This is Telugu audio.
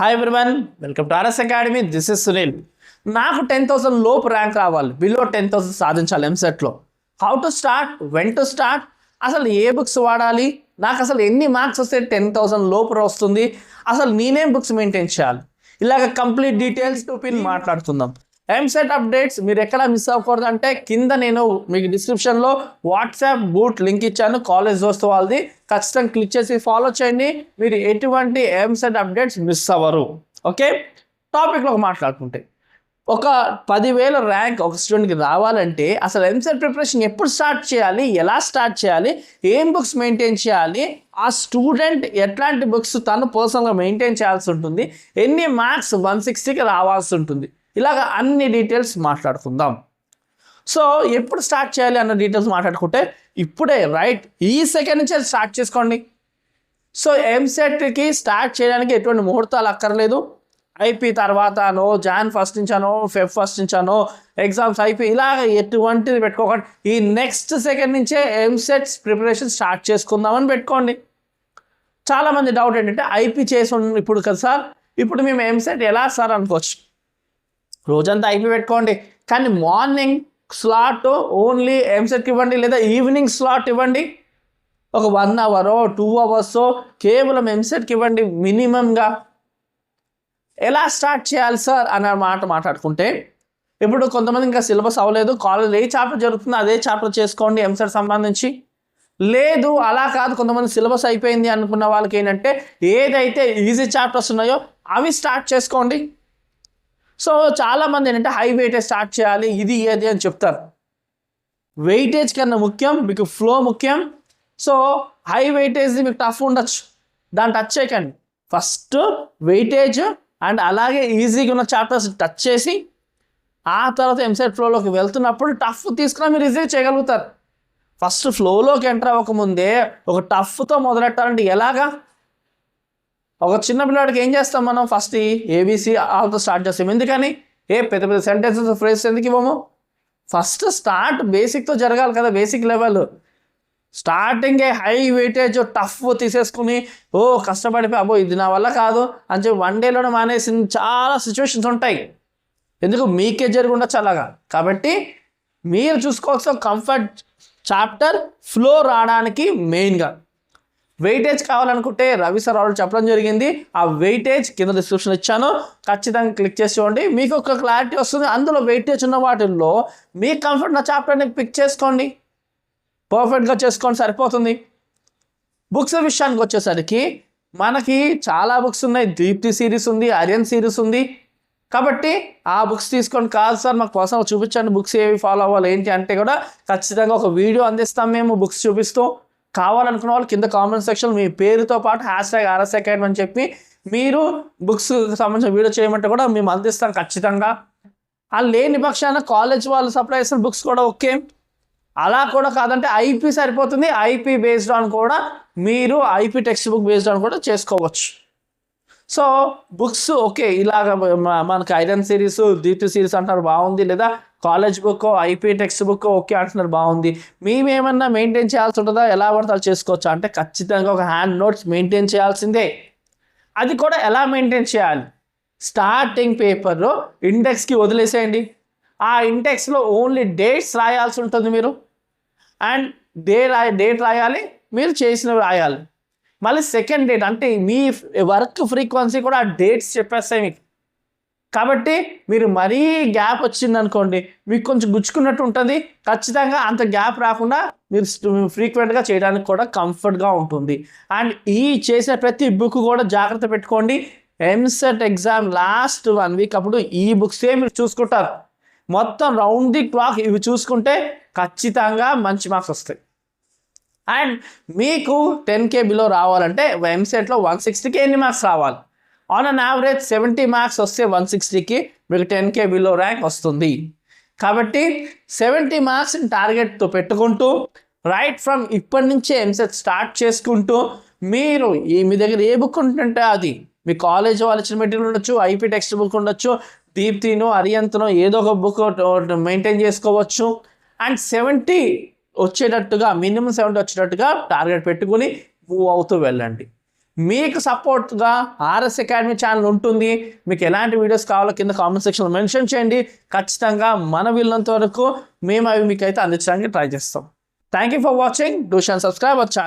Hi everyone, welcome to RS academy. This is Sunil. నాకు 10,000 లోపు ర్యాంక్ రావాలి, బిలో 10,000 సాధించాలి ఎంసెట్లో. How to start, when to start, అసలు ఏ బుక్స్ వాడాలి, నాకు అసలు ఎన్ని మార్క్స్ వస్తే 10,000 లోపు వస్తుంది, అసలు నేనేం బుక్స్ మెయింటైన్ చేయాలి, ఇలాగ కంప్లీట్ డీటెయిల్స్ మాట్లాడుకుందాం. ఎంసెట్ అప్డేట్స్ మీరు ఎక్కడ మిస్ అవ్వకూడదు అంటే కింద నేను మీకు డిస్క్రిప్షన్లో వాట్సాప్ బూట్ లింక్ ఇచ్చాను, కాలేజ్ దోస్తు వాళ్ళది. ఖచ్చితంగా క్లిక్ చేసి ఫాలో చేయండి, మీరు ఎటువంటి ఎంసెట్ అప్డేట్స్ మిస్ అవ్వరు. ఓకే, టాపిక్లో మాట్లాడుకుంటే ఒక 10,000 ర్యాంక్ ఒక స్టూడెంట్కి రావాలంటే అసలు ఎంసెట్ ప్రిపరేషన్ ఎప్పుడు స్టార్ట్ చేయాలి, ఎలా స్టార్ట్ చేయాలి, ఏం బుక్స్ మెయింటైన్ చేయాలి, ఆ స్టూడెంట్ ఎట్లాంటి బుక్స్ తను పర్సనల్గా మెయింటైన్ చేయాల్సి ఉంటుంది, ఎన్ని మార్క్స్ 160కి రావాల్సి ఉంటుంది, ఇలాగ అన్ని డీటెయిల్స్ మాట్లాడుకుందాం. సో ఎప్పుడు స్టార్ట్ చేయాలి అన్న డీటెయిల్స్ మాట్లాడుకుంటే ఇప్పుడే రైట్ ఈ సెకండ్ నుంచే స్టార్ట్ చేసుకోండి. సో ఎంసెట్కి స్టార్ట్ చేయడానికి ఎటువంటి ముహూర్తాలు అక్కర్లేదు. ఐపీ తర్వాతనో, జాన్ 1 నుంచానో, ఫెబ్ 1 నుంచానో ఎగ్జామ్స్ అయిపోయి ఇలాగ ఎటువంటిది పెట్టుకోకండి. ఈ నెక్స్ట్ సెకండ్ నుంచే ఎంసెట్స్ ప్రిపరేషన్ స్టార్ట్ చేసుకుందామని పెట్టుకోండి. చాలామంది డౌట్ ఏంటంటే ఐపీ చేసి ఇప్పుడు కదా సార్, ఇప్పుడు మేము ఎంసెట్ ఎలా సార్ అనుకోవచ్చు. రోజంతా ఐపీ పెట్టుకోండి, కానీ మార్నింగ్ స్లాట్ ఓన్లీ ఎంసెట్కి ఇవ్వండి, లేదా ఈవినింగ్ స్లాట్ ఇవ్వండి. ఒక 1 అవర్ 2 అవర్స్ కేవలం ఎంసెట్కి ఇవ్వండి మినిమంగా. ఎలా స్టార్ట్ చేయాలి సార్ అన్న మాట్లాడుకుంటే, ఇప్పుడు కొంతమంది ఇంకా సిలబస్ అవ్వలేదు, కాలేజ్ ఏ చాప్టర్ జరుగుతుందో అదే చాప్టర్ చేసుకోండి ఎంసెట్ సంబంధించి. లేదు అలా కాదు, కొంతమంది సిలబస్ అయిపోయింది అనుకున్న వాళ్ళకి ఏంటంటే ఏదైతే ఈజీ చాప్టర్స్ ఉన్నాయో అవి స్టార్ట్ చేసుకోండి. సో చాలామంది ఏంటంటే హై వెయిటేజ్ స్టార్ట్ చేయాలి, ఇది ఏది అని చెప్తారు. వెయిటేజ్ కన్నా ముఖ్యం మీకు ఫ్లో ముఖ్యం. సో హై వెయిటేజ్ మీకు టఫ్ ఉండొచ్చు, దాన్ని టచ్ చేయకండి. ఫస్ట్ వెయిటేజ్ అండ్ అలాగే ఈజీగా ఉన్న చాప్టర్స్ టచ్ చేసి ఆ తర్వాత ఎంసెట్ ఫ్లోలోకి వెళ్తున్నప్పుడు టఫ్ తీసుకున్నా మీరు ఈజీగా చేయగలుగుతారు. ఫస్ట్ ఫ్లోలోకి ఎంటర్ అవ్వకముందే ఒక టఫ్తో మొదలెట్టాలంటే ఎలాగా? ఒక చిన్న పిల్లాడికి ఏం చేస్తాం మనం, ఫస్ట్ ఏబీసీ ఆల్తో స్టార్ట్ చేస్తాం. ఎందుకని పెద్ద పెద్ద సెంటెన్సెస్ ఫ్రేజెస్ ఎందుకు ఇవ్వము? ఫస్ట్ స్టార్ట్ బేసిక్తో జరగాలి కదా, బేసిక్ లెవెల్. స్టార్టింగే హై వెయిటేజ్ టఫ్ తీసేసుకుని కష్టపడిపోయి ఇది నా వల్ల కాదు అని చెప్పి 1 డేలోనే మానేసిన చాలా సిచ్యువేషన్స్ ఉంటాయి. ఎందుకు మీకే జరిగి ఉండొచ్చు అలాగా. కాబట్టి మీరు చూసుకోవాల్సిన కంఫర్ట్ చాప్టర్ ఫ్లో రావడానికి మెయిన్గా వెయిటేజ్ కావాలనుకుంటే రవి సార్ ఆల్రెడీ చెప్పడం జరిగింది. ఆ వెయిటేజ్ కింద డిస్క్రిప్షన్ ఇచ్చాను, ఖచ్చితంగా క్లిక్ చేసి చూడండి, మీకు ఒక క్లారిటీ వస్తుంది. అందులో వెయిటేజ్ ఉన్న వాటిల్లో మీ కంఫర్ట్ నా చాప్టర్ని పిక్ చేసుకోండి, పర్ఫెక్ట్గా చేసుకోండి, సరిపోతుంది. బుక్స్ విషయానికి వచ్చేసరికి మనకి చాలా బుక్స్ ఉన్నాయి. దీప్తి సిరీస్ ఉంది, ఆర్యన్ సిరీస్ ఉంది. కాబట్టి ఆ బుక్స్ తీసుకొని, కాదు సార్ మాకు పర్సనల్ చూపించండి బుక్స్ ఏవి ఫాలో అవ్వాలి ఏంటి అంటే కూడా ఖచ్చితంగా ఒక వీడియో అందిస్తాం మేము బుక్స్ చూపిస్తూ. కావాలనుకున్న వాళ్ళు కింద కామెంట్ సెక్షన్ మీ పేరుతో పాటు #RS Academy అని చెప్పి మీరు బుక్స్ సంబంధించిన వీడియో చేయమంటే కూడా మేము అందిస్తాం ఖచ్చితంగా. ఆ లేని పక్షాన కాలేజ్ వాళ్ళు సప్లై చేసిన బుక్స్ కూడా ఓకే. అలా కూడా కాదంటే ఐపీ సరిపోతుంది, ఐపీ బేస్డ్ ఆన్ కూడా మీరు IP text book based on కూడా చేసుకోవచ్చు. సో బుక్స్ ఓకే, ఇలాగ మనకి ఐరన్ సిరీస్, దీప్తి సిరీస్ అంటారు బాగుంది, లేదా college book IP text book okay అంటున్నారు బాగుంది. మేమేమన్నా మెయింటైన్ చేయాల్సి ఉంటుందా, ఎలా పడితే అలా చేసుకోవచ్చు అంటే ఖచ్చితంగా ఒక హ్యాండ్ నోట్స్ మెయింటైన్ చేయాల్సిందే. అది కూడా ఎలా మెయింటైన్ చేయాలి, స్టార్టింగ్ పేపర్ ఇండెక్స్కి వదిలేసేయండి. ఆ ఇండెక్స్లో ఓన్లీ డేట్స్ రాయాల్సి ఉంటుంది మీరు, అండ్ డేట్ రాయాలి, మీరు చేసినవి రాయాలి. మళ్ళీ సెకండ్ డేట్ అంటే మీ వర్క్ ఫ్రీక్వెన్సీ కూడా ఆ డేట్స్ చెప్పేస్తాయి మీకు. కాబట్టి మీరు మరీ గ్యాప్ వచ్చింది అనుకోండి, మీకు కొంచెం గుచ్చుకున్నట్టు ఉంటుంది. ఖచ్చితంగా అంత గ్యాప్ రాకుండా మీరు ఫ్రీక్వెంట్గా చేయడానికి కూడా కంఫర్ట్గా ఉంటుంది. అండ్ ఈ చేసే ప్రతి బుక్ కూడా జాగ్రత్త పెట్టుకోండి. ఎంసెట్ ఎగ్జామ్ లాస్ట్ 1 వీక్ అప్పుడు ఈ బుక్సే మీరు చూసుకుంటారు. మొత్తం రౌండ్ ది క్లాక్ ఇవి చూసుకుంటే ఖచ్చితంగా మంచి మార్క్స్ వస్తాయి. అండ్ మీకు 10K బిలో రావాలంటే ఎంసెట్లో 160కి ఎన్ని మార్క్స్ రావాలి? ఆన్ అన్ యావరేజ్ 70 మార్క్స్ వస్తే 160కి మీకు 10K బిలో ర్యాంక్ వస్తుంది. కాబట్టి 70 మార్క్స్ని టార్గెట్తో పెట్టుకుంటూ రైట్ ఫ్రమ్ ఇప్పటి నుంచే ఎంసెట్ స్టార్ట్ చేసుకుంటూ మీరు మీ దగ్గర ఏ బుక్ ఉంటుంటే అది, మీ కాలేజ్ వాళ్ళు ఇచ్చిన మెటీరియల్ ఉండొచ్చు, ఐపీ టెక్స్ట్ బుక్ ఉండొచ్చు, దీప్తినో అరియంతనో ఏదో ఒక బుక్ మెయింటైన్ చేసుకోవచ్చు. అండ్ 70 వచ్చేటట్టుగా, మినిమం 70 వచ్చేటట్టుగా టార్గెట్ పెట్టుకుని మూవ్ అవుతూ వెళ్ళండి. మీకు సపోర్ట్గా ఆర్ఎస్ అకాడమీ ఛానల్ ఉంటుంది. మీకు ఎలాంటి వీడియోస్ కావాలో కింద కామెంట్ సెక్షన్లో మెన్షన్ చేయండి. ఖచ్చితంగా మన వీళ్ళంత వరకు మేము అవి మీకు అయితే అందించడానికి ట్రై చేస్తాం. Thank you for watching. Do షాన్ సబ్స్క్రైబ్ అవర్ ఛానల్.